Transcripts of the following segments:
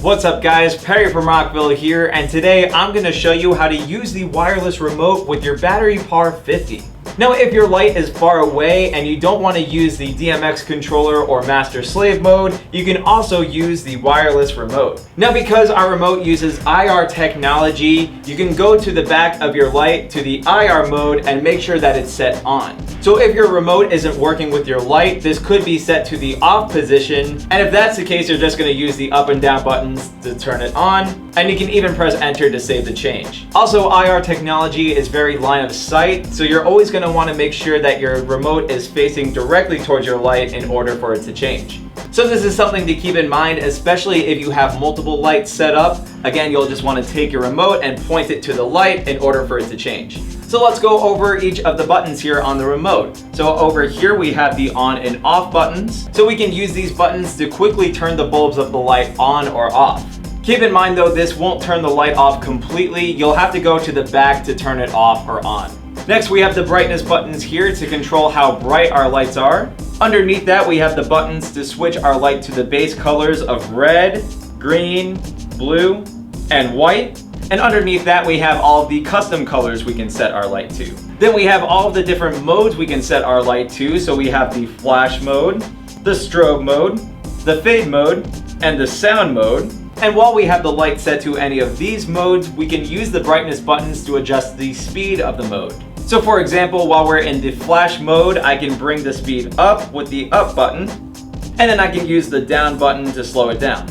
What's up guys, Perry from Rockville here, and today I'm going to show you how to use the wireless remote with your battery Par 50. Now if your light is far away and you don't want to use the DMX controller or master slave mode, you can also use the wireless remote. Now because our remote uses IR technology, you can go to the back of your light to the IR mode and make sure that it's set on. So if your remote isn't working with your light, this could be set to the off position, and if that's the case, you're just going to use the up and down buttons to turn it on, and you can even press enter to save the change. Also, IR technology is very line of sight, so you're always going to want to make sure that your remote is facing directly towards your light in order for it to change. So this is something to keep in mind, especially if you have multiple lights set up. Again, you'll just want to take your remote and point it to the light in order for it to change. So let's go over each of the buttons here on the remote. So over here we have the on and off buttons. So we can use these buttons to quickly turn the bulbs of the light on or off. Keep in mind though, this won't turn the light off completely. You'll have to go to the back to turn it off or on. Next, we have the brightness buttons here to control how bright our lights are. Underneath that, we have the buttons to switch our light to the base colors of red, green, blue, and white. And underneath that, we have all of the custom colors we can set our light to. Then we have all of the different modes we can set our light to. So we have the flash mode, the strobe mode, the fade mode, and the sound mode. And while we have the light set to any of these modes, we can use the brightness buttons to adjust the speed of the mode. So for example, while we're in the flash mode, I can bring the speed up with the up button, and then I can use the down button to slow it down.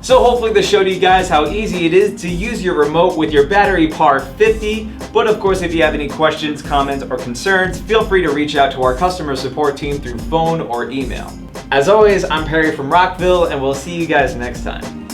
So hopefully this showed you guys how easy it is to use your remote with your battery Par 50. But of course, if you have any questions, comments, or concerns, feel free to reach out to our customer support team through phone or email. As always, I'm Perry from Rockville, and we'll see you guys next time.